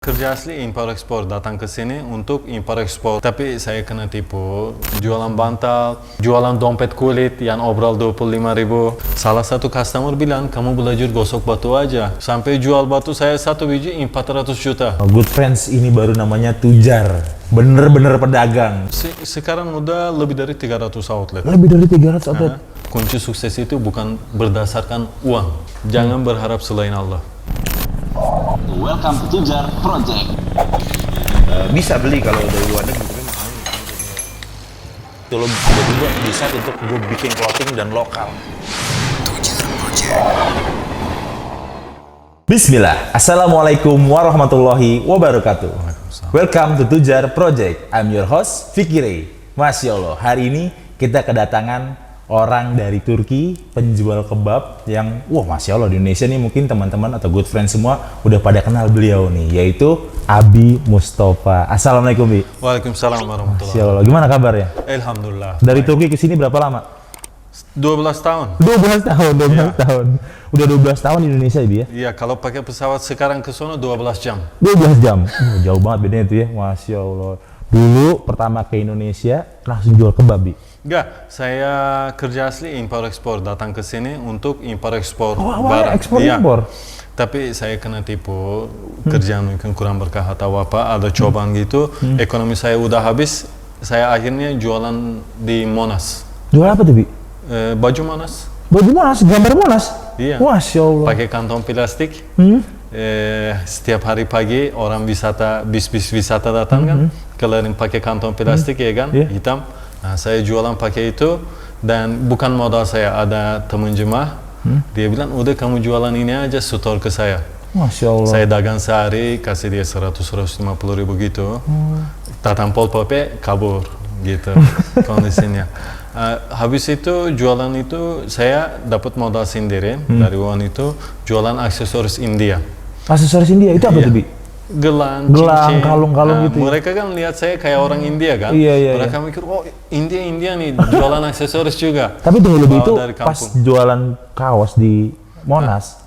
Kerja asli impor ekspor, datang ke sini untuk impor ekspor. Tapi saya kena tipu, jualan bantal, jualan dompet kulit yang obral 25.000. Salah satu customer bilang, kamu belajar gosok batu aja. Sampai jual batu saya satu biji 400 juta. Good Friends ini baru namanya tujar. Bener-bener pedagang. Sekarang udah lebih dari 300 outlet. Lebih dari 300 outlet. Kunci sukses itu bukan berdasarkan uang. Jangan berharap selain Allah. Welcome to Tujar Project. Bisa beli kalau dari luar negeri tapi mahal. Kalau tiba-tiba decide untuk gue bikin clothing dan lokal. Bismillah. Assalamualaikum warahmatullahi wabarakatuh. Welcome to Tujar Project. I'm your host Fikire. Masya Allah, hari ini kita kedatangan orang dari Turki, penjual kebab yang, Masya Allah, di Indonesia nih mungkin teman-teman atau good friends semua udah pada kenal beliau nih, yaitu Abi Mustafa. Assalamualaikum, Bi. Waalaikumsalam warahmatullahi Masya Allah, gimana kabarnya? Alhamdulillah. Dari Turki ke sini berapa lama? 12 tahun. 12 tahun, 12 tahun. Udah 12 tahun di Indonesia, Bi ya? Iya, kalau pakai pesawat sekarang ke sono 12 jam. 12 jam. Jauh banget bedanya itu ya, Masya Allah. Dulu pertama ke Indonesia langsung jual kebab, Bi. Enggak, saya kerja asli impor ekspor, datang ke sini untuk impor ekspor awalnya barang. ekspor Iya. impor. Tapi saya kena tipu, kerjaan mungkin kurang berkah atau apa, ada cobaan gitu, ekonomi saya udah habis, saya akhirnya jualan di Monas. Jual apa tuh, Bi? Baju Monas. Baju Monas, gambar Monas? Iya. Masya Allah. Pakai kantong plastik. Setiap hari pagi orang wisata, bis-bis wisata datang kan, keliling pakai kantong plastik ya kan, hitam. Nah, saya jualan pakai itu dan bukan modal saya, ada teman jemaah, dia bilang udah kamu jualan ini aja, setor ke saya. Masya Allah. Saya dagang sehari, kasih dia 100-150 ribu gitu, datang Pol PP, kabur gitu kondisinya. Habis itu jualan itu saya dapat modal sendiri dari uang itu, jualan aksesoris India. Aksesoris India itu apa tuh, Bi? Gelang, cincin. kalung-kalung gitu. Mereka kan lihat saya kayak orang India kan. Iya. Mereka mikir, oh India nih, jualan aksesoris juga. Tapi dulu itu dari pas kampung. jualan kaos di Monas,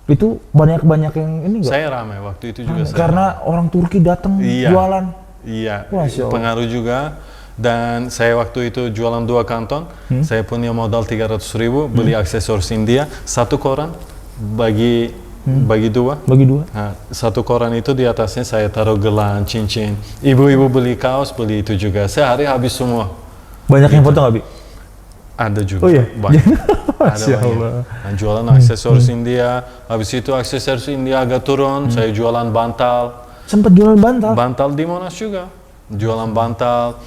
itu banyak yang ini enggak? Saya ramai waktu itu juga. Karena orang Turki datang jualan. Iya, Masya Allah. pengaruh juga. Dan saya waktu itu jualan 2 kanton, saya punya modal 300 ribu, beli aksesoris India, satu koran bagi 2. Bagi 2. Nah, satu koran itu di atasnya saya taruh gelang, cincin. Ibu-ibu beli kaos, beli itu juga. Sehari habis semua. Banyak yang foto nggak, Bi? Ada juga. Oh iya? Banyak. Ada Masya banyak. Allah. Nah, jualan aksesoris India. Habis itu aksesoris India agak turun. Saya jualan bantal. Sempet jualan bantal? Bantal di Monas juga. Jualan bantal.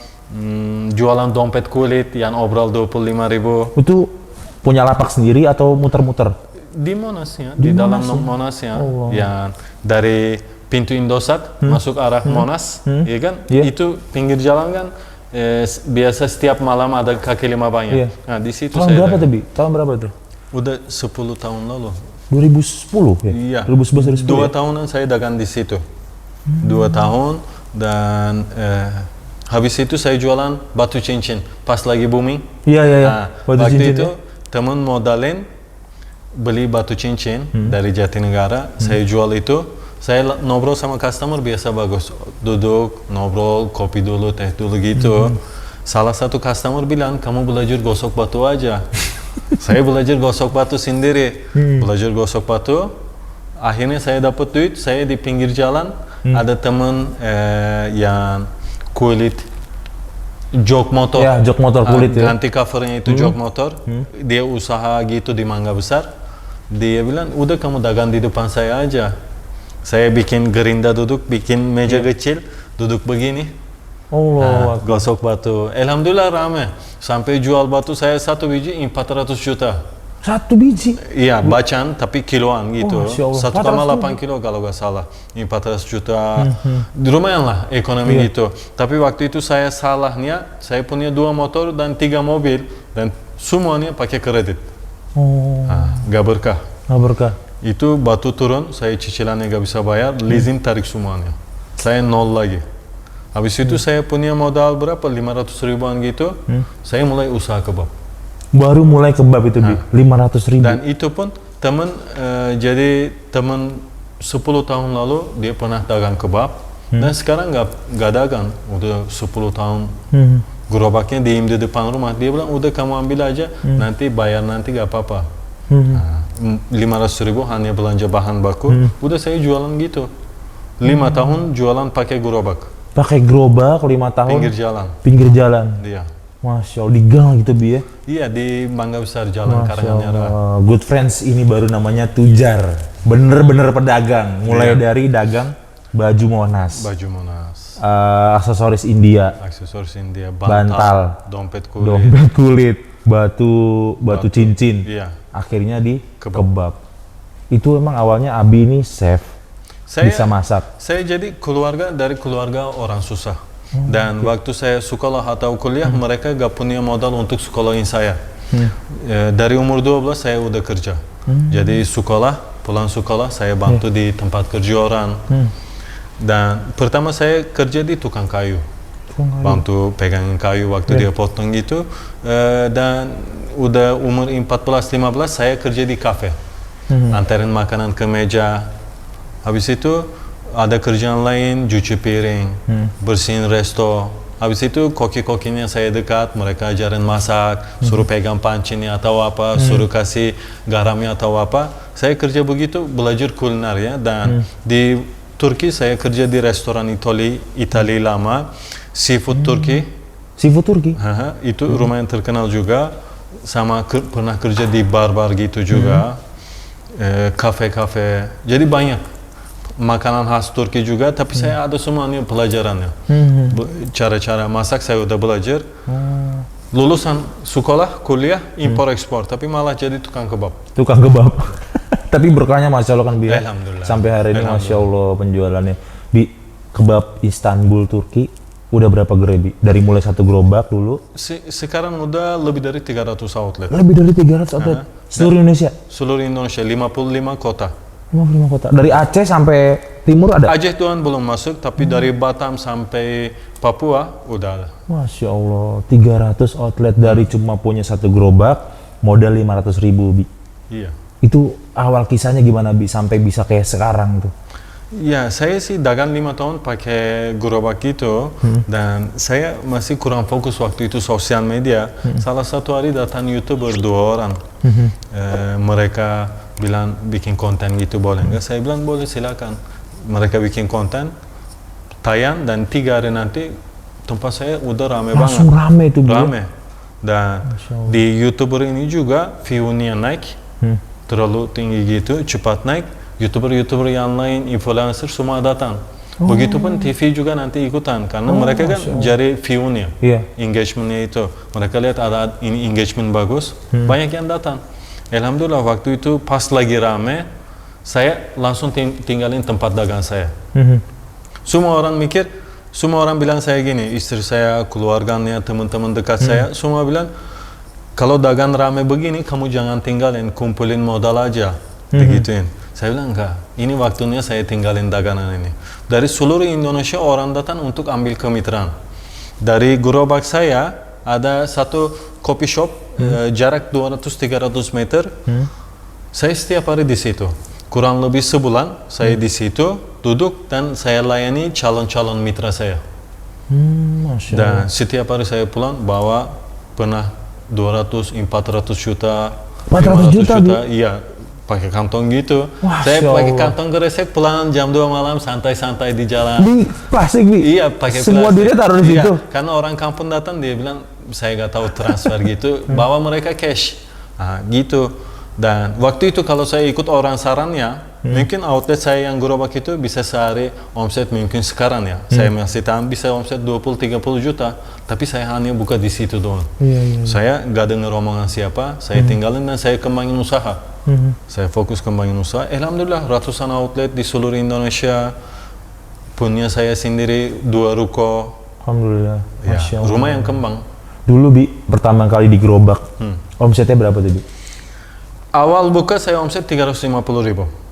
Jualan dompet kulit yang obral 25.000. Itu punya lapak sendiri atau muter-muter? Di Monas ya, di dalam Monas ya, yang dari pintu Indosat masuk arah Monas, ya kan? Itu pinggir jalan kan, biasa setiap malam ada kaki lima banyak. Nah di situ Tahun saya berapa tuh, Bi? Tahun berapa tuh? udah 10 tahun lalu. 2010 ya? Iya. 2011 2010 2 ya? tahunan saya dagang di situ. 2 tahun dan habis itu saya jualan batu cincin. Pas lagi booming. Iya. Nah, waktu itu teman modalin beli batu cincin dari Jatinegara, saya jual itu, saya ngobrol sama customer biasa bagus, duduk, ngobrol, kopi dulu, teh dulu gitu. Salah satu customer bilang, kamu belajar gosok batu aja. Saya belajar gosok batu sendiri, belajar gosok batu, akhirnya saya dapat duit, saya di pinggir jalan, ada teman yang kulit, jok motor, ya, jok motor kulit ya. ganti covernya itu jok motor, dia usaha gitu di Mangga Besar. Dia bilang, udah kamu dagang di depan saya aja. Saya bikin gerinda duduk, bikin meja kecil, duduk begini. Gosok batu. Alhamdulillah ramai. Sampai jual batu saya satu biji 400 juta. Satu biji? Iya, bacaan tapi kiloan gitu. Masya Allah. 1,8 kilo kalau nggak salah. 400 juta. Lumayan lah ekonomi gitu. Tapi waktu itu saya salahnya, saya punya 2 motor dan 3 mobil. Dan semuanya pakai kredit. Nggak berkah. Nggak berkah. Itu batu turun, saya cicilannya nggak bisa bayar, leasing tarik semuanya. Saya nol lagi. Habis itu saya punya modal berapa? 500 ribuan gitu. Saya mulai usaha kebab. Baru mulai kebab itu, Bi? 500 ribu? Dan itu pun teman, jadi teman 10 tahun lalu dia pernah dagang kebab, dan sekarang nggak dagang, udah 10 tahun. Gerobaknya diem di depan rumah, dia bilang udah kamu ambil aja, nanti bayar nanti gak apa-apa. 500.000 hanya belanja bahan baku, udah saya jualan gitu. 5 tahun jualan pakai gerobak. Pakai gerobak 5 tahun. Pinggir jalan. Pinggir jalan. Iya. Masya Allah, di gang gitu Bi ya. Iya, di Mangga Besar Jalan Masya Karanganyara. Allah. Good friends, ini baru namanya tujar. Bener-bener pedagang. Mulai dari dagang baju Monas, Baju Monas, aksesoris India, aksesoris India, bantal, dompet kulit. dompet kulit, batu cincin. Iya. Akhirnya di Kebab. kebab. Itu emang awalnya Abi ini chef, bisa masak. Saya jadi dari keluarga orang susah. Dan waktu saya sekolah atau kuliah, mereka gak punya modal untuk sekolahin saya. Dari umur 12 saya udah kerja. Jadi pulang sekolah saya bantu di tempat kerja orang. Dan pertama saya kerja di tukang kayu. Bantu pegangin kayu waktu dia potong gitu. Dan udah umur 14-15 saya kerja di kafe. Antarin makanan ke meja. Habis itu ada kerjaan lain, cuci piring, bersihin resto. Habis itu koki-kokinya saya dekat, mereka ajarin masak, suruh pegang pancinya atau apa, suruh kasih garamnya atau apa. Saya kerja begitu, belajar kuliner ya. Dan di Turki saya kerja di restoran Itali lama, seafood Turki. Seafood Turki? Itu lumayan terkenal juga. Sama pernah kerja di bar-bar gitu juga, kafe-kafe. Jadi banyak makanan khas Turki juga, tapi saya ada semuanya pelajarannya. Cara-cara masak saya udah belajar. Lulusan sekolah, kuliah, impor-ekspor, tapi malah jadi tukang kebab. Tukang kebab. Tapi berkahnya Masya Allah kan Bi. Alhamdulillah. Sampai hari ini Masya Allah penjualannya. Bi, kebab Istanbul Turki udah berapa gerai Bi? Dari mulai satu gerobak dulu. Sekarang udah lebih dari 300 outlet. Lebih dari 300 outlet. Seluruh Indonesia? Seluruh Indonesia, 55 kota. 55 kota. Dari Aceh sampai timur ada? Aceh tuan belum masuk, tapi dari Batam sampai Papua udah ada. Masya Allah, 300 outlet dari cuma punya satu gerobak, modal 500.000 Bi. Iya. Itu awal kisahnya gimana Bi, sampai bisa kayak sekarang tuh? Ya, saya sih dagang 5 tahun pakai gerobak itu, dan saya masih kurang fokus waktu itu sosial media. Salah satu hari datang YouTuber 2 orang. Mereka bilang bikin konten gitu boleh nggak? Saya bilang boleh, silakan. Mereka bikin konten, tayang, dan 3 hari nanti tempat saya udah rame banget. Langsung rame tuh Bi. Rame. Dan di YouTuber ini juga view-nya naik, terlalu tinggi gitu, cepat naik. YouTuber yang lain, influencer semua datang. Begitupun TV juga nanti ikutan, karena mereka kan cari view-nya, engagement-nya itu. Mereka lihat ada ini engagement bagus, banyak yang datang. Alhamdulillah waktu itu pas lagi rame, saya langsung tinggalin tempat dagang saya. Semua orang bilang saya gini, istri saya, keluarganya, teman-teman dekat saya, semua bilang, kalau dagang rame begini, kamu jangan tinggalin, kumpulin modal aja, digituin. Saya bilang enggak, ini waktunya saya tinggalin dagangan ini. Dari seluruh Indonesia orang datang untuk ambil kemitraan. Dari gerobak saya ada satu coffee shop, jarak 200-300 meter. Saya setiap hari di situ. Kurang lebih sebulan saya di situ duduk dan saya layani calon-calon mitra saya. Masya Allah. Dan setiap hari saya pulang bawa pernah 200-400 juta. 400 juta, Iya. Pakai kantong gitu. Masya Saya pakai Allah. kantong kresek pulang jam 2 malam santai-santai di jalan. Di plastik Bi? Iya, pakai semua plastik. duitnya taruh di situ? Iya, karena orang kampung datang dia bilang saya nggak tahu transfer gitu, bawa mereka cash. Nah, gitu. Dan waktu itu kalau saya ikut orang sarannya, mungkin outlet saya yang gerobak itu bisa sehari omset mungkin sekarang ya. Saya masih tahan bisa omset 20-30 juta, tapi saya hanya buka di situ doang. Saya nggak dengar omongan siapa, saya tinggalin dan saya kembangin usaha. Saya fokus kembangin usaha. Alhamdulillah ratusan outlet di seluruh Indonesia. Punya saya sendiri 2 ruko. Alhamdulillah. Ya, Masya Allah. rumah yang kembang. Dulu Bi, pertama kali di gerobak, omsetnya berapa tuh Bi? Awal buka saya omset 350.000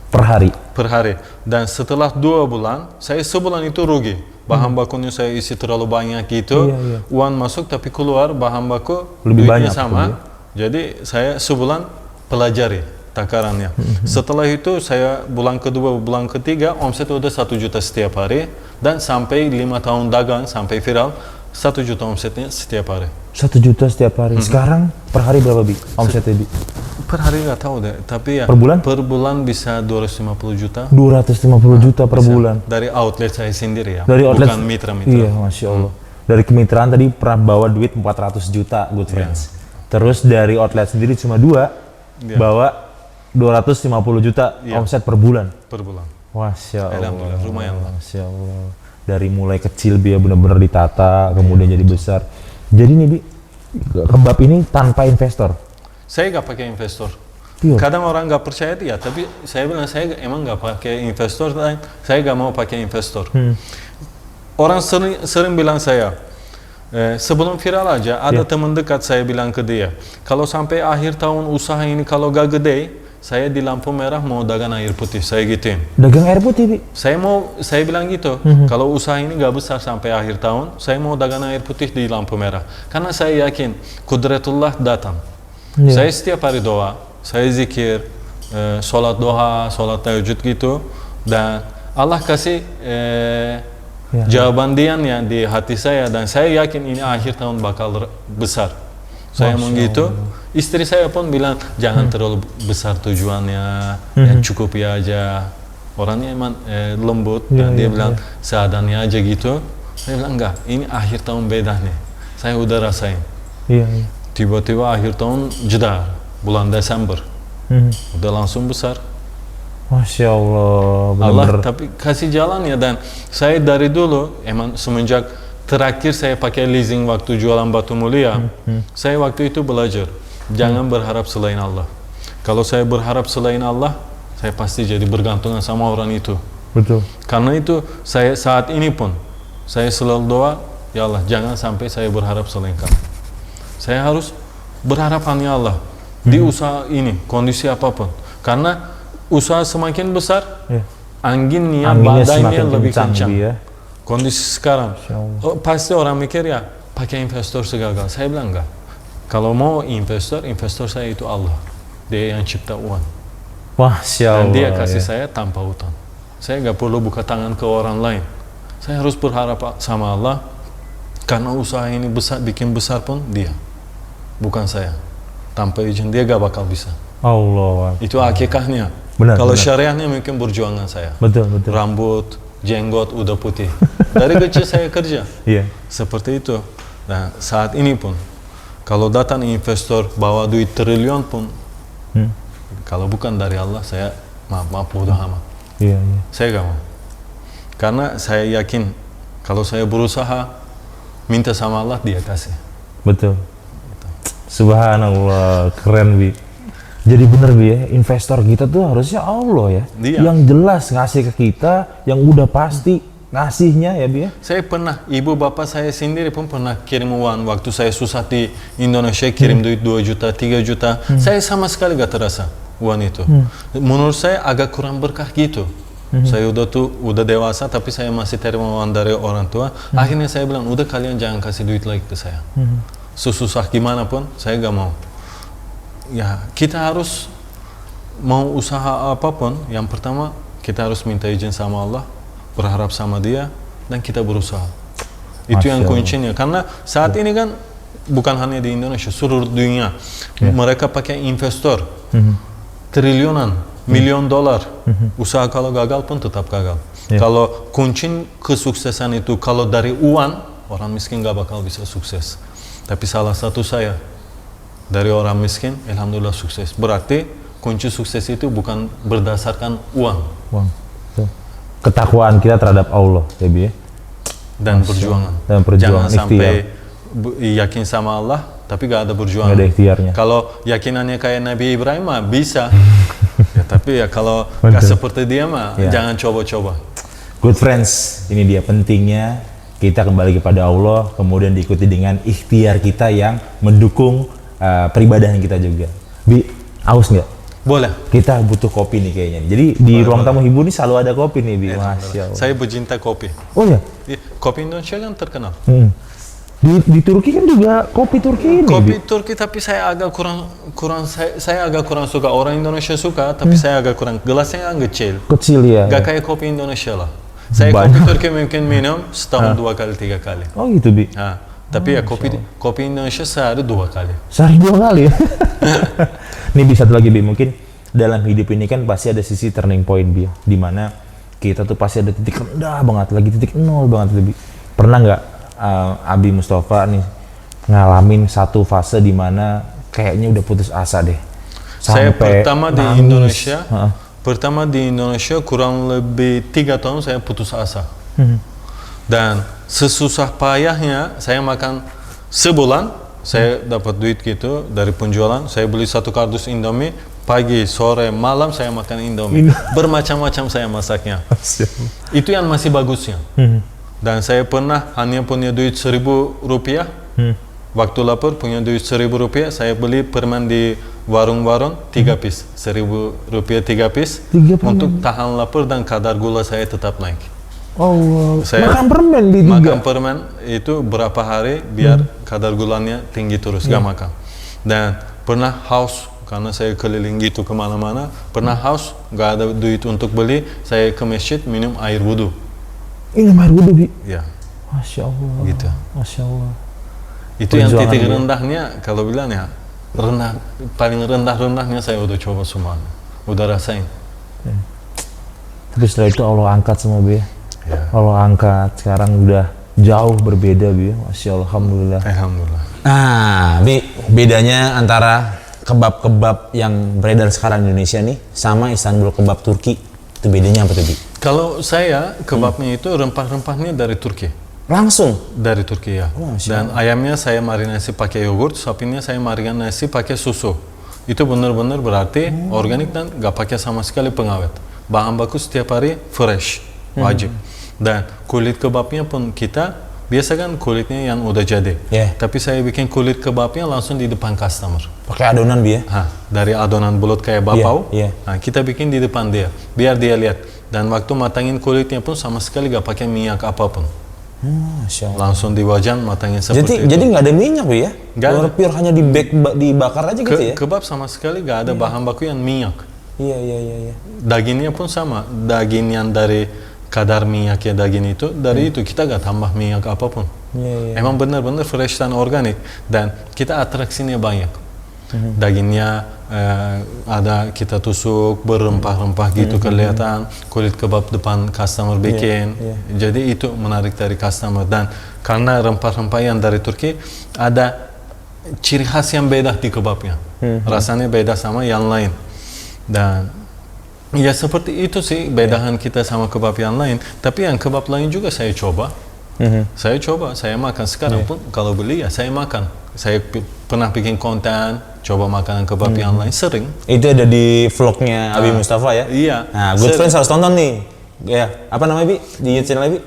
Per hari? per hari. Dan setelah 2 bulan, saya sebulan itu rugi. Bahan bakunya saya isi terlalu banyak gitu. Uang masuk tapi keluar bahan baku Lebih duitnya banyak, sama. Jadi saya sebulan pelajari. takarannya. Setelah itu saya bulan kedua, bulan ketiga omset udah 1 juta setiap hari dan sampai 5 tahun dagang sampai viral 1 juta omsetnya setiap hari. 1 juta setiap hari. Sekarang per hari berapa Bi omsetnya Bi? Per hari nggak tahu deh, tapi ya Per bulan? Per bulan bisa 250 juta. 250 juta per Bisa. bulan. Dari outlet saya sendiri ya, Dari outlet. bukan mitra-mitra. Iya, Masya Allah. Dari kemitraan tadi pernah bawa duit 400 juta, good friends. Terus dari outlet sendiri cuma 2, Iya. bawa 250 juta Iya. omset per bulan. Per bulan. Masya Allah. Alhamdulillah, lumayan lah. Masya Allah. Dari mulai kecil Bi ya benar-benar ditata, kemudian jadi besar. Jadi nih Bi, kebab ini tanpa investor. Saya nggak pakai investor. Pure. Kadang orang nggak percaya dia, tapi saya bilang saya emang nggak pakai investor dan saya nggak mau pakai investor. Orang sering bilang saya, sebelum viral aja ada teman dekat saya bilang ke dia, kalau sampai akhir tahun usaha ini kalau gak gede, saya di lampu merah mau dagang air putih, saya gituin. Dagang air putih Bi? Saya bilang gitu, kalau usaha ini gak besar sampai akhir tahun, saya mau dagang air putih di lampu merah. Karena saya yakin Kudratullah datang. Iya. Saya setiap hari doa, saya zikir, sholat doa, sholat tahajud gitu, dan Allah kasih jawaban dianya di hati saya, dan saya yakin ini akhir tahun bakal besar. Saya mau gitu. Istri saya pun bilang jangan terlalu besar tujuannya, yang cukup ya aja. Orangnya emang lembut dan dia bilang seadanya aja gitu. Saya bilang enggak, ini akhir tahun beda nih. Saya udah rasain. Iya, iya. Tiba-tiba akhir tahun jedar, bulan Desember. Udah langsung besar. Masya Allah, Allah benar-benar. tapi kasih jalan ya, dan saya dari dulu emang semenjak terakhir saya pakai leasing waktu jualan batu mulia, saya waktu itu belajar jangan berharap selain Allah. Kalau saya berharap selain Allah, saya pasti jadi bergantungan sama orang itu. Betul. Karena itu saya saat ini pun saya selalu doa, ya Allah jangan sampai saya berharap selain Kamu. Saya harus berharap hanya Allah di usaha ini, kondisi apapun. Karena usaha semakin besar, anginnya, Anginnya badainya semakin lebih kencang, kencang. Bi, ya. Kondisi sekarang, pasti orang mikir ya pakai investor segagal. Saya bilang enggak. Kalau mau investor, investor saya itu Allah. Dia yang cipta uang. Masya Allah. Dan dia kasih ya. saya tanpa hutang. Saya nggak perlu buka tangan ke orang lain. Saya harus berharap sama Allah, karena usaha ini besar, bikin besar pun dia, bukan saya. Tanpa izin dia gak bakal bisa. Allah. Itu hakikatnya. Benar, Kalau benar. syariahnya mungkin perjuangan saya. Betul, betul. Rambut, jenggot udah putih. Dari kecil saya kerja. Iya. Seperti itu. Nah, saat ini pun kalau datang investor bawa duit triliun pun, kalau bukan dari Allah, saya maaf bodoh amat. Iya, iya. Saya gak mau. Karena saya yakin kalau saya berusaha minta sama Allah, dia kasih. Betul. Subhanallah, keren Bi. Jadi bener Bi ya, investor kita tuh harusnya Allah ya. Iya. Yang jelas ngasih ke kita, yang udah pasti ngasihnya ya Bi ya. Saya pernah, ibu bapak saya sendiri pun pernah kirim uang waktu saya susah di Indonesia, kirim duit 2 juta, 3 juta. Saya sama sekali gak terasa uang itu. Menurut saya agak kurang berkah gitu. Saya udah dewasa, tapi saya masih terima uang dari orang tua. Akhirnya saya bilang, udah kalian jangan kasih duit lagi ke saya. Sesusah gimana pun, saya gak mau. Ya, kita harus mau usaha apapun, yang pertama kita harus minta izin sama Allah, berharap sama Dia, dan kita berusaha. Itu yang kuncinya. Karena saat ini kan bukan hanya di Indonesia, seluruh dunia mereka pakai investor triliunan, milion dolar. Usaha kalau gagal pun tetap gagal. Kalau kunci kesuksesan itu kalau dari uang, orang miskin gak bakal bisa sukses. Tapi salah satu saya dari orang miskin, alhamdulillah sukses. Berarti kunci sukses itu bukan berdasarkan uang. Uang. Tuh. Ketakwaan kita terhadap Allah ya Bi ya. Dan perjuangan. Dan perjuangan, Jangan sampai yakin sama Allah, tapi gak ada perjuangan. Gak ada ikhtiarnya. Kalau yakinannya kayak Nabi Ibrahim mah bisa. Ya, tapi ya kalau gak seperti dia mah, jangan coba-coba. Good friends, ini dia pentingnya kita kembali kepada Allah, kemudian diikuti dengan ikhtiar kita yang mendukung peribadahan kita juga. Bi, aus nggak? Boleh. Kita butuh kopi nih kayaknya. Jadi di ruang tamu hibu nih selalu ada kopi nih, Bi. Masya Allah. Saya pecinta kopi. Oh ya? Kopi Indonesia kan terkenal. Di Turki kan juga kopi Turki ini. Kopi Bi. Turki tapi saya agak kurang saya agak kurang suka. Orang Indonesia suka tapi saya agak kurang. Gelasnya agak kecil. Kecil ya. Gak kayak kopi Indonesia lah. Saya Banyak. kopi Turki mungkin minum setahun 2 kali 3 kali. Oh gitu Bi. Tapi ya kopi Indonesia sehari 2 kali. Sehari 2 kali ya. Nih bisa satu lagi Bi, mungkin dalam hidup ini kan pasti ada sisi turning point Bi, di mana kita tuh pasti ada titik rendah banget, lagi titik nol banget Bi. Pernah nggak Abi Mustafa nih ngalamin satu fase di mana kayaknya udah putus asa deh? Saya pertama di nangis. Indonesia, pertama di Indonesia kurang lebih 3 tahun saya putus asa. Dan sesusah payahnya saya makan sebulan, saya dapat duit gitu dari penjualan, saya beli 1 kardus Indomie, pagi, sore, malam saya makan Indomie. Bermacam-macam saya masaknya. Itu yang masih bagusnya. Dan saya pernah hanya punya duit 1.000 rupiah. Waktu lapar punya duit 1.000 rupiah, saya beli permen di warung-warung 3 piece. 1.000 rupiah 3 piece. Untuk tahan lapar dan kadar gula saya tetap naik. Oh, Saya makan permen di makan permen itu berapa hari biar kadar gulanya tinggi terus, gak makan. Dan pernah haus, karena saya keliling gitu kemana-mana, pernah haus, gak ada duit untuk beli, saya ke masjid minum air wudhu. Minum air wudhu Bi. Ya, Masya Allah. gitu. Masya Allah. Itu yang Perjuangan titik dia. rendahnya, kalau bilang ya, paling rendah-rendahnya saya udah coba semua, udah rasain. Tapi setelah itu Allah angkat semua Bi. Ya. Allah angkat, sekarang udah jauh berbeda Bi. Masya Allah, Alhamdulillah. Alhamdulillah. Nah, Bi, bedanya antara kebab-kebab yang beredar sekarang di Indonesia nih sama Istanbul kebab Turki, itu bedanya apa tuh, Bi? Kalau saya kebabnya itu rempah-rempahnya dari Turki. Langsung? Dari Turki ya. Oh, Dan ayamnya saya marinasi pakai yogurt, sapinya saya marinasi pakai susu. Itu benar-benar berarti organik dan gak pakai sama sekali pengawet. Bahan baku setiap hari fresh, wajib. Dan kulit kebabnya pun kita biasa kan kulitnya yang udah jadi. Yeah. Tapi saya bikin kulit kebabnya langsung di depan customer. Pakai adonan, Bi ya? Dari adonan bulat kayak bapau, Iya, iya. Nah, kita bikin di depan dia, biar dia lihat. Dan waktu matangin kulitnya pun sama sekali gak pakai minyak apapun. Masya Allah. Langsung di wajan matangin seperti itu. Jadi nggak ada minyak, Bi ya? Nggak ada. Pure hanya dibakar aja gitu ya? Kebab sama sekali gak ada bahan baku yang minyak. Iya. Dagingnya pun sama, daging yang dari kadar minyak ya daging itu, dari itu kita gak tambah minyak apapun. Iya. Emang benar-benar fresh dan organik. Dan kita atraksinya banyak. Dagingnya ada kita tusuk berempah-rempah gitu kelihatan, kulit kebab depan customer bikin. Jadi itu menarik dari customer. Dan karena rempah-rempah yang dari Turki ada ciri khas yang beda di kebabnya. Rasanya beda sama yang lain. Dan ya seperti itu sih bedahan kita sama kebab yang lain. Tapi yang kebab lain juga saya coba. Saya coba, saya makan sekarang pun kalau beli ya saya makan. Saya pernah bikin konten, coba makanan kebab yang lain sering. Itu ada di vlognya Abi Mustafa ya? Iya. Nah, Good Friends harus tonton nih. Ya, apa namanya, Bi? Di YouTube channel Bi?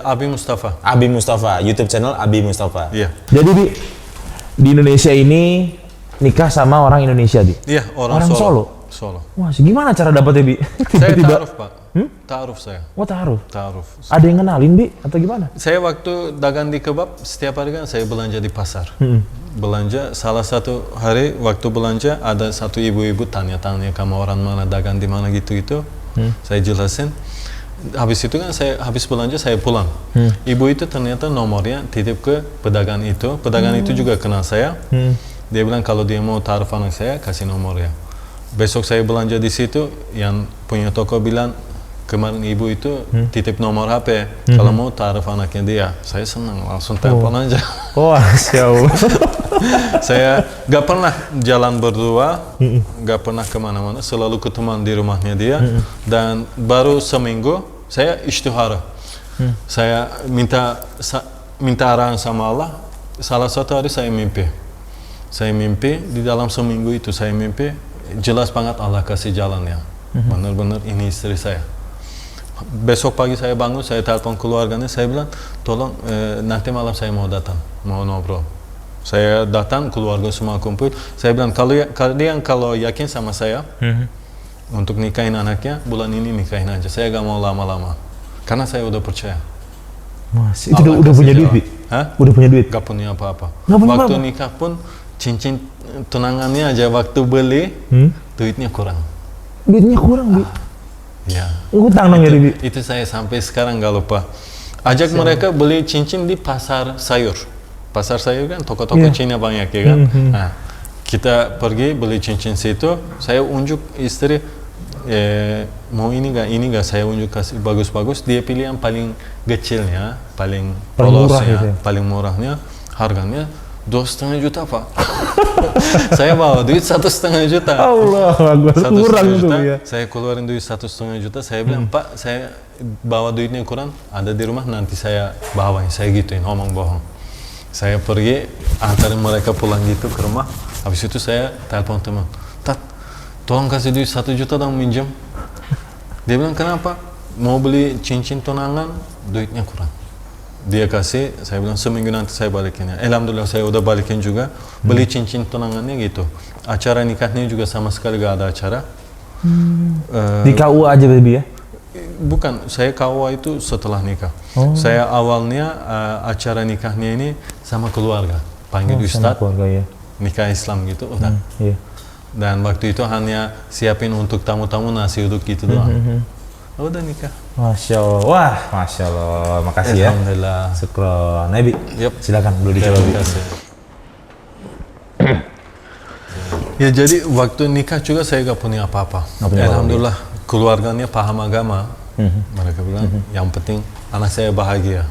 Abi Mustafa. Abi Mustafa, YouTube channel Abi Mustafa. Iya. Jadi Bi, di Indonesia ini nikah sama orang Indonesia Bi? Iya, orang Solo. Solo. Wah, gimana cara dapetnya Bi? Saya taaruf, Pak. Taaruf saya. Oh taruh. Taaruf. Ada yang kenalin Bi atau gimana? Saya waktu dagang di kebab, setiap hari kan saya belanja di pasar. Belanja, salah satu hari waktu belanja ada satu ibu-ibu tanya-tanya kamu orang mana, dagang di mana gitu-gitu. Saya jelasin. Habis itu kan saya habis belanja saya pulang. Ibu itu ternyata nomornya titip ke pedagang itu. Pedagang itu juga kenal saya. Dia bilang kalau dia mau taruh anak saya kasih nomornya. Besok saya belanja di situ, yang punya toko bilang kemarin ibu itu titip nomor HP. Kalau mau taruh anaknya dia, saya senang langsung telepon aja. Oh, siapa? Saya gak pernah jalan berdua, gak pernah kemana-mana, selalu ketemu di rumahnya dia. Dan baru seminggu saya istikhara. Saya minta arahan sama Allah. Salah satu hari saya mimpi. Di dalam seminggu itu saya mimpi, jelas banget Allah kasih jalannya. Benar-benar ini istri saya. Besok pagi saya bangun, saya telepon keluarganya, saya bilang, tolong nanti malam saya mau datang, mau ngobrol. Saya datang, keluarga semua kumpul. Saya bilang, kalau yakin sama saya, untuk nikahin anaknya, bulan ini nikahin aja. Saya gak mau lama-lama. Karena saya udah percaya. Masih. Itu Allah udah kasih punya duit, jalan. Bi? Hah? Udah punya duit? Gak punya apa-apa. Nggak punya Waktu apa-apa? nikah pun cincin tunangannya aja waktu beli duitnya kurang. Duitnya kurang, Bi. Ya. Utang dong ya, Bi. Itu saya sampai sekarang nggak lupa. Ajak mereka beli cincin di pasar sayur. Pasar sayur kan toko-toko Iya. Cina banyak ya kan. Nah, kita pergi beli cincin situ. Saya unjuk istri, mau ini gak saya unjuk kasih bagus-bagus. Dia pilih yang paling kecilnya, paling Paling murah polosnya, gitu ya? paling murahnya. Harganya 2,5 juta Pak. Saya bawa duit 1,5 juta. Allah, Akbar. Kurang 1,5 itu juta, ya. saya keluarin duit 1,5 juta, saya bilang, Pak, saya bawa duitnya kurang, ada di rumah, nanti saya bawain, saya gituin, ngomong bohong. Saya pergi, antarin mereka pulang gitu ke rumah, habis itu saya telepon teman, Tat, tolong kasih duit 1 juta dong minjem. Dia bilang, kenapa? Mau beli cincin tunangan, duitnya kurang. Dia kasih, saya bilang seminggu nanti saya balikin ya. Alhamdulillah saya udah balikin juga, beli cincin tunangannya gitu. Acara nikahnya juga sama sekali gak ada acara. Di KUA aja, Bi ya? Bukan, saya KUA itu setelah nikah. Saya awalnya acara nikahnya ini sama keluarga, panggil Sama ustadz, keluarga ya. nikah Islam gitu, udah. Iya. Dan waktu itu hanya siapin untuk tamu-tamu nasi uduk gitu doang. Udah nikah. Masya Allah. Wah, Masya Allah. Makasih ya. Alhamdulillah. Syukron. Nah, Bi, Yep. silakan dulu dicoba, Bi. Terima kasih. Ya jadi waktu nikah juga saya gak punya apa-apa. Nggak punya apa-apa, Alhamdulillah keluarganya paham agama. Mereka bilang yang penting anak saya bahagia.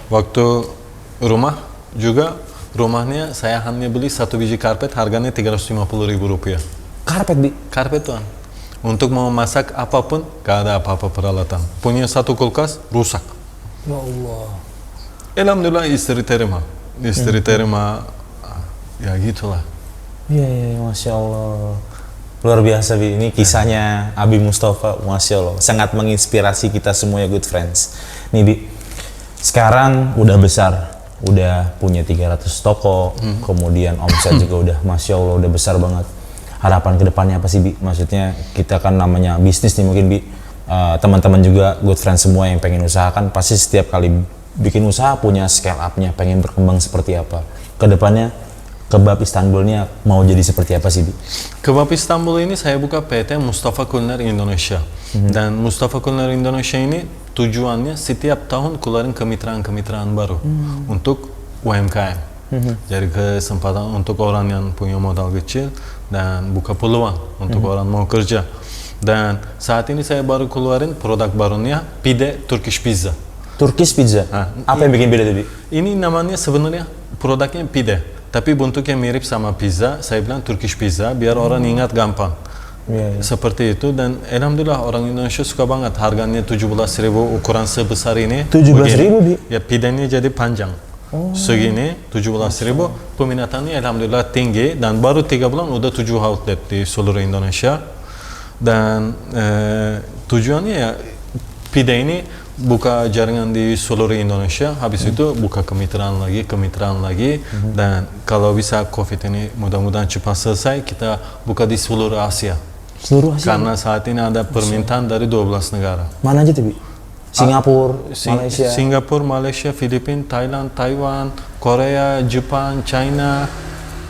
Waktu rumah juga rumahnya saya hanya beli 1 biji karpet harganya 350.000 rupiah. Karpet, Bi. Karpet tuan. Untuk mau masak apapun gak ada apa-apa peralatan. Punya 1 kulkas rusak. Ya Allah. Alhamdulillah istri terima. Istri terima. Ya gitulah. Iya, Masya Allah. Luar biasa, Bi. Ini kisahnya Abi Mustafa, Masya Allah. Sangat menginspirasi kita semua ya, good friends. Nih, Bi. Sekarang udah besar. Udah punya 300 toko. Kemudian omset juga udah, Masya Allah, udah besar banget. Harapan kedepannya apa sih, Bi? Maksudnya kita kan namanya bisnis nih mungkin, Bi. Teman-teman juga, good friends semua yang pengen usahakan, pasti setiap kali bikin usaha punya scale up-nya, pengen berkembang seperti apa. Kedepannya Kebab Istanbulnya mau jadi seperti apa sih, Bi? Kebab Istanbul ini saya buka PT Mustafa Kuliner Indonesia. Dan Mustafa Kuliner Indonesia ini tujuannya setiap tahun keluarin kemitraan-kemitraan baru untuk UMKM. Jadi kesempatan untuk orang yang punya modal kecil dan buka peluang untuk orang mau kerja. Dan saat ini saya baru keluarin produk barunya Pide Turkish Pizza. Turkish Pizza. Apa yang bikin beda tuh, Bi? Ini namanya sebenarnya produknya Pide. Tapi bentuknya mirip sama pizza, saya bilang Turkish Pizza biar orang ingat gampang. Iya. Seperti itu dan alhamdulillah orang Indonesia suka banget. Harganya 17.000 ukuran sebesar ini. 17.000, Bi? Ya pidanya jadi panjang. Segini 17.000, peminatannya alhamdulillah tinggi dan baru 3 bulan udah 7 outlet di seluruh Indonesia. Dan tujuannya ya pide ini buka jaringan di seluruh Indonesia, habis itu buka kemitraan lagi, dan kalau bisa COVID ini mudah-mudahan cepat selesai, kita buka di seluruh Asia. Seluruh Asia? Karena saat ini ada permintaan dari 12 negara. Mana aja tuh, Bi? Singapura, Malaysia? Singapura, Malaysia, Filipina, Thailand, Taiwan, Korea, Jepang, China,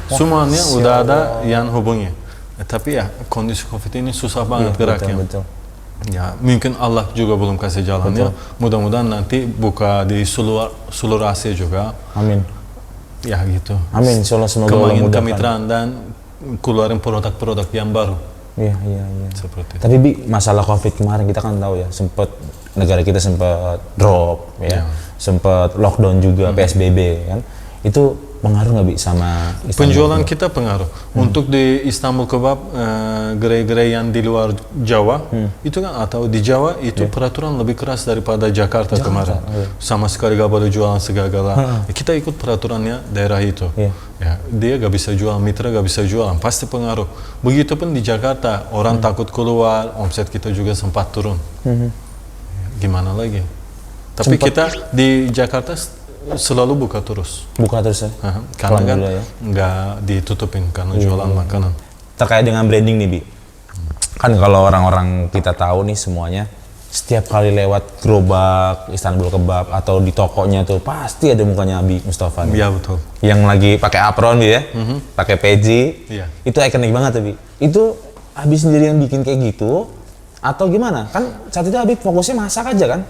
semuanya udah ada yang hubungi. Tapi ya kondisi COVID ini susah banget geraknya. Betul. Ya, mungkin Allah juga belum kasih jalannya. Mudah-mudahan nanti buka di seluruh Asia juga. Amin. Ya gitu. Amin. Insyaallah semoga Allah Kembangin mudahkan. kemitraan dan keluarin produk-produk yang baru. Iya. Seperti itu. Tapi, Bi, masalah COVID kemarin kita kan tahu ya, negara kita sempat drop ya. Sempat lockdown juga, PSBB kan. Itu pengaruh nggak, Bi, sama Istanbul? Penjualan kita pengaruh. Untuk di Istanbul Kebab, gerai-gerai yang di luar Jawa, itu kan atau di Jawa itu peraturan lebih keras daripada Jakarta kemarin. Sama sekali gak boleh jualan segala-gala. Kita ikut peraturannya daerah itu. Ya, dia gak bisa jual, mitra gak bisa jualan, pasti pengaruh. Begitupun di Jakarta, orang takut keluar, omset kita juga sempat turun. Gimana lagi? Tapi kita di Jakarta selalu buka terus. Buka terus ya? Karena kan ya. nggak ditutupin karena jualan makanan. Terkait dengan branding nih, Bi. Kan kalau orang-orang kita tahu nih semuanya, setiap kali lewat gerobak Istanbul Kebab atau di tokonya tuh pasti ada mukanya Abi Mustafa nih. Iya betul. Yang lagi pakai apron ya, pakai peci. Iya. Itu ikonik banget Abi. Itu Abi sendiri yang bikin kayak gitu atau gimana? Kan saat itu Abi fokusnya masak aja kan?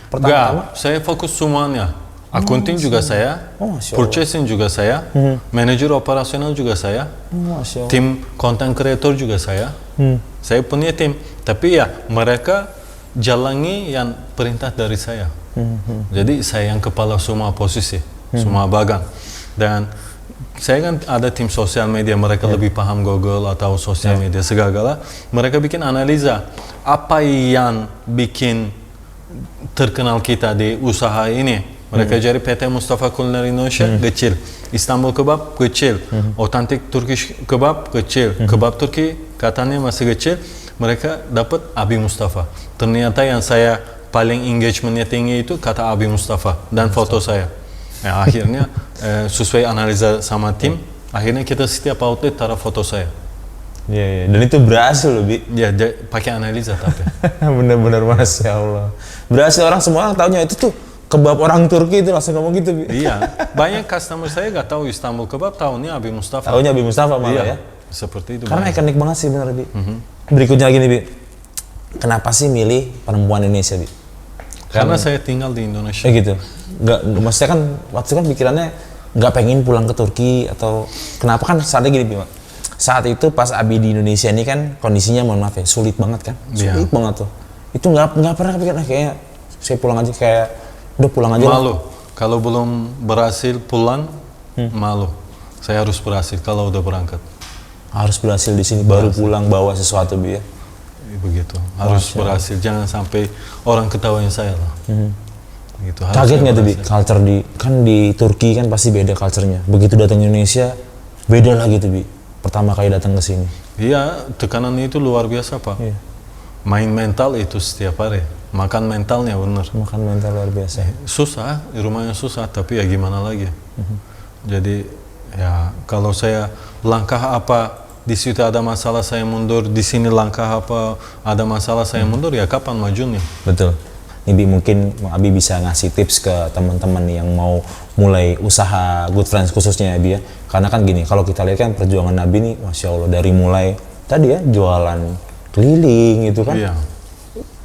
Pertama-tama. Enggak, saya fokus semuanya. Akunting juga saya, Oh, Masya Allah. purchasing juga saya, manajer operasional juga saya, Masya Allah. tim content creator juga saya. Saya punya tim, tapi ya mereka jalani yang perintah dari saya. Jadi saya yang kepala semua posisi, semua bagang. Dan saya kan ada tim sosial media, mereka lebih paham Google atau sosial media segala. Mereka bikin analisa apa yang bikin terkenal kita di usaha ini. Mereka cari PT Mustafa Kuliner Indonesia kecil, Istanbul Kebab kecil, Authentic Turkish Kebab kecil, Kebab Turki katanya masih kecil. Mereka dapat Abi Mustafa. Ternyata yang saya paling engagementnya tinggi itu kata Abi Mustafa dan foto saya. Ya, akhirnya sesuai analisa sama tim, akhirnya kita setiap outlet taruh foto saya. Iya, dan itu berhasil loh, Bi. Ya, pakai analisa tapi. Bener-bener Masya Allah. Berhasil, orang semua orang taunya itu tuh kebab orang Turki, itu langsung ngomong gitu, Bi. Iya, banyak customer saya nggak tahu Istanbul Kebab, tahunya Abi Mustafa. Taunya Abi Mustafa malah ya. Seperti itu. Karena banyak. ikonik banget sih bener, Bi. Berikutnya lagi nih, Bi. Kenapa sih milih perempuan Indonesia, Bi? Karena saya tinggal di Indonesia. Gitu. Nggak, maksudnya kan waktu itu kan pikirannya nggak pengen pulang ke Turki atau kenapa, kan saatnya gini, Bi. Saat itu pas Abi di Indonesia ini kan kondisinya, mohon maaf ya, sulit banget kan, sulit banget tuh. Itu nggak pernah kepikiran kayaknya saya pulang aja, kayak udah pulang aja. Malu. Kalau belum berhasil pulang, malu. Saya harus berhasil kalau udah berangkat. Harus berhasil di sini baru pulang bawa sesuatu, Bi ya. Begitu. Harus berhasil. Jangan sampai orang ketawain saya lah. Gitu. Kaget nggak tuh, Bi? Culture di Turki kan pasti beda culture-nya. Begitu datang Indonesia beda lagi tuh, Bi. Pertama kali datang ke sini. Iya, tekanan itu luar biasa, Pak. Iya. Main mental itu setiap hari. Makan mentalnya bener. Makan mental luar biasa. Susah, di rumahnya susah, tapi ya gimana lagi. Jadi ya kalau saya langkah apa di situ ada masalah saya mundur, di sini langkah apa ada masalah saya mundur, ya kapan majunya? Betul. Nih, Bi, mungkin Abi bisa ngasih tips ke teman-teman yang mau mulai usaha Good Friends khususnya ya, Bi ya. Karena kan gini, kalau kita lihat kan perjuangan Abi nih, Masya Allah, dari mulai tadi ya jualan keliling itu kan. Iya.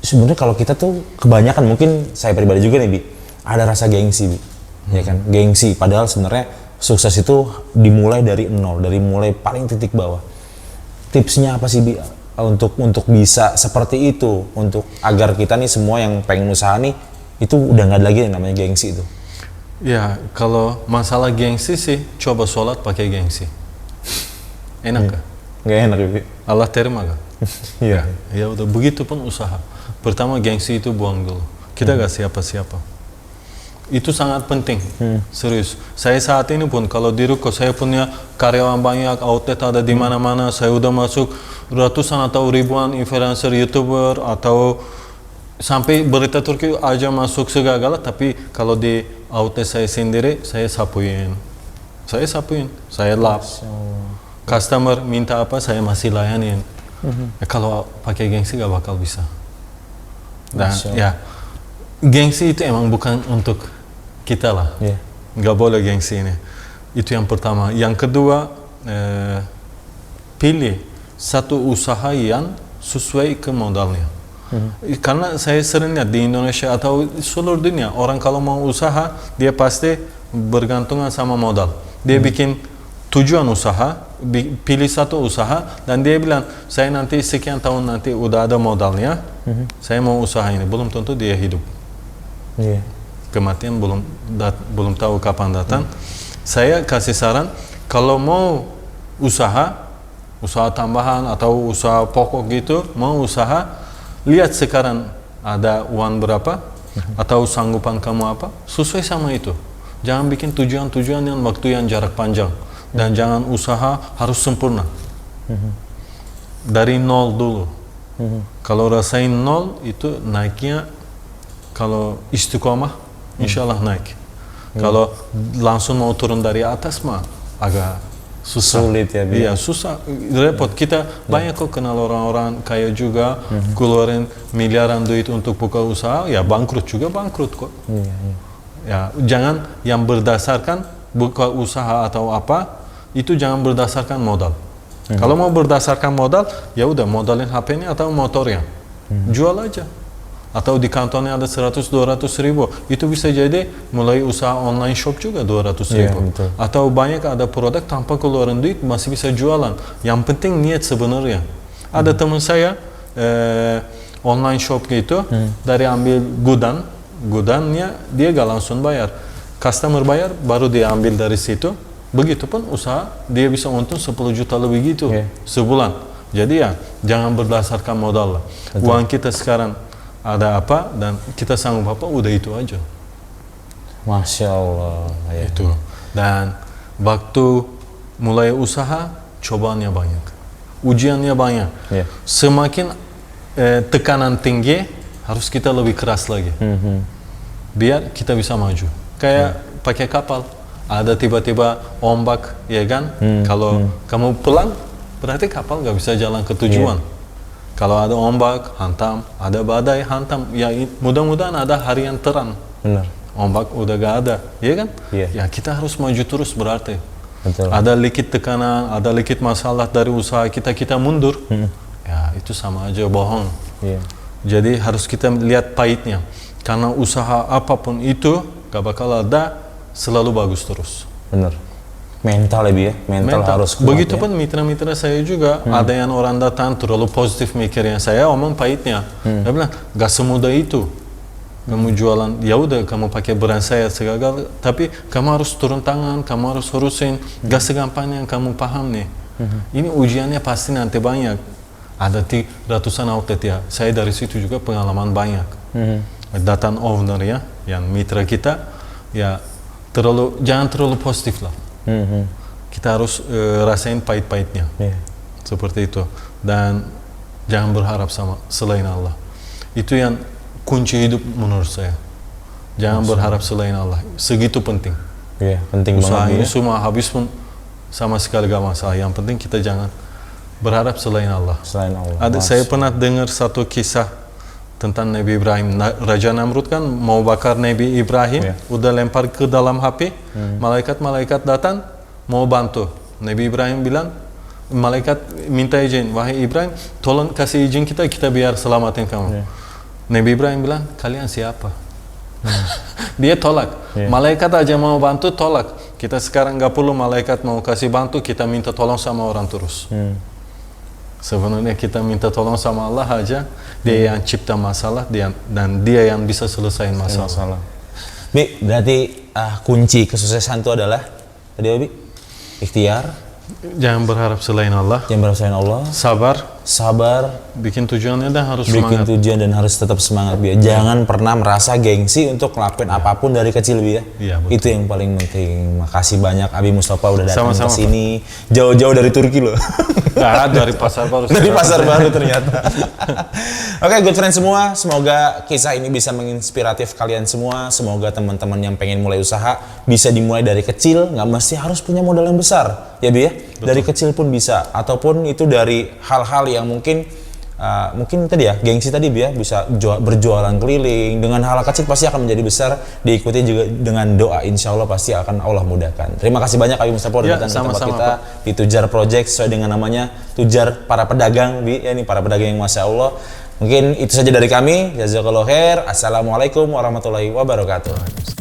Sebenarnya kalau kita tuh kebanyakan, mungkin saya pribadi juga nih, Bi, ada rasa gengsi, Bi. Ya kan, gengsi. Padahal sebenarnya sukses itu dimulai dari nol, dari mulai paling titik bawah. Tipsnya apa sih, Bi, untuk bisa seperti itu, untuk agar kita nih semua yang pengen usaha nih itu udah nggak ada lagi yang namanya gengsi itu. Ya, kalau masalah gengsi sih, coba sholat pakai gengsi. Enak gak? Nggak enak, Bi. Allah terima gak? Iya. Ya udah, begitu pun usaha. Pertama gengsi itu buang dulu. Kita gak siapa-siapa. Itu sangat penting, serius. Saya saat ini pun kalau di ruko saya punya karyawan banyak, outlet ada di mana-mana. Saya udah masuk ratusan atau ribuan influencer, YouTuber atau sampai berita Turki aja masuk segala. Tapi kalau di outlet saya sendiri, saya sapuin, saya lap. Customer minta apa, saya masih layanin. Kalau pakai gengsi gak bakal bisa. Dan ya, gengsi itu emang bukan untuk kita lah. Nggak boleh gengsi ini. Itu yang pertama. Yang kedua, pilih satu usaha yang sesuai ke modalnya. Karena saya sering lihat di Indonesia atau seluruh dunia, orang kalau mau usaha, dia pasti bergantungan sama modal. Dia bikin tujuan usaha, pilih satu usaha, dan dia bilang, saya nanti sekian tahun nanti udah ada modalnya, saya mau usaha ini. Belum tentu dia hidup. Kematian belum tahu kapan datang. Saya kasih saran, kalau mau usaha tambahan atau usaha pokok gitu, mau usaha, lihat sekarang ada uang berapa atau sanggupan kamu apa, sesuai sama itu. Jangan bikin tujuan-tujuan yang waktu yang jarak panjang, dan jangan usaha harus sempurna. Dari nol dulu. Kalau rasain nol itu naiknya, kalau istiqomah insya Allah naik. Kalau langsung mau turun dari atas mah agak Sulit ya, Bi. Iya, susah, repot. Kita banyak kok kenal orang-orang kaya juga, keluarin miliaran duit untuk buka usaha, ya bangkrut juga bangkrut kok. Ya, jangan yang berdasarkan buka usaha atau apa, itu jangan berdasarkan modal. Kalau mau berdasarkan modal, ya udah modalin HP-nya atau motornya. Jual aja. Atau di kantornya ada 100-200 ribu, itu bisa jadi mulai usaha online shop juga 200 ribu. Betul. Atau banyak ada produk tanpa keluaran duit masih bisa jualan. Yang penting niat sebenarnya. Ada teman saya online shop gitu, dari ambil gudannya dia gak langsung bayar. Customer bayar baru dia ambil dari situ. Begitupun usaha dia bisa untung 10 juta lebih gitu sebulan. Jadi ya jangan berdasarkan modal lah. Uang kita sekarang ada apa dan kita sanggup apa, udah itu aja. Masya Allah. Ya. Itu. Dan waktu mulai usaha, cobaannya banyak, ujiannya banyak. Semakin tekanan tinggi, harus kita lebih keras lagi. Biar kita bisa maju. Kayak pakai kapal, ada tiba-tiba ombak, ya kan? Kalau kamu pelan, berarti kapal nggak bisa jalan ke tujuan. Kalau ada ombak, hantam, ada badai, hantam. Ya mudah-mudahan ada hari yang terang. Benar. Ombak udah gak ada, ya kan? Ya kita harus maju terus berarti. Betul. Ada dikit tekanan, ada dikit masalah dari usaha kita mundur. Ya itu sama aja bohong. Jadi harus kita lihat pahitnya. Karena usaha apapun itu gak bakal ada selalu bagus terus. Benar. Mental lebih ya, mental harus kuat. Begitupun mitra-mitra saya juga, ada yang orang datang terlalu positif mikirnya, saya omong pahitnya. Dia bilang, gak semudah itu. Kamu jualan, ya udah kamu pakai brand saya segagal, tapi kamu harus turun tangan, kamu harus urusin, gak segampang yang kamu paham nih. Ini ujiannya pasti nanti banyak. Ada ratusan outlet ya, saya dari situ juga pengalaman banyak. Datang owner ya, yang mitra kita, ya jangan terlalu positif lah. Kita harus rasain pahit-pahitnya. Seperti itu. Dan jangan berharap sama selain Allah. Itu yang kunci hidup menurut saya. Jangan berharap selain Allah. Segitu penting. Penting usaha banget. ini semua habis pun sama sekali gak masalah. Yang penting kita jangan berharap selain Allah. Saya pernah dengar satu kisah tentang Nabi Ibrahim. Raja Namrud kan mau bakar Nabi Ibrahim, udah lempar ke dalam api, malaikat-malaikat datang mau bantu. Nabi Ibrahim bilang, malaikat minta izin, wahai Ibrahim, tolong kasih izin kita biar selamatin kamu. Nabi Ibrahim bilang, kalian siapa? Dia tolak. Malaikat aja mau bantu, tolak. Kita sekarang gak perlu malaikat mau kasih bantu, kita minta tolong sama orang terus. Sebenarnya kita minta tolong sama Allah aja, dia yang cipta masalah, dan dia yang bisa selesaiin masalah. Bi, berarti kunci kesuksesan itu adalah tadi Bi, ikhtiar, jangan berharap selain Allah, sabar, bikin tujuannya dan harus semangat. Dan harus tetap semangat Bi. Jangan pernah merasa gengsi untuk ngelakuin apapun dari kecil Bi ya. Itu yang paling penting. Makasih banyak Abi Mustafa udah datang ke sini jauh-jauh dari Turki loh. Dari pasar baru. Dari pasar baru ternyata. Oke, good friends semua, semoga kisah ini bisa menginspiratif kalian semua. Semoga teman-teman yang pengen mulai usaha bisa dimulai dari kecil, nggak mesti harus punya modal yang besar, ya Bi ya. Dari kecil pun bisa, ataupun itu dari hal-hal yang mungkin tadi ya, gengsi tadi Bi ya, bisa berjualan keliling. Dengan hal kecil pasti akan menjadi besar, diikuti juga dengan doa, insya Allah pasti akan Allah mudahkan. Terima kasih banyak Abi Mustafa udah datang ke tempat kita di Tujar Project, sesuai dengan namanya, Tujar para pedagang Bi ya, ini para pedagang yang Masya Allah. Mungkin itu saja dari kami, jazakallahu khair. Assalamualaikum warahmatullahi wabarakatuh.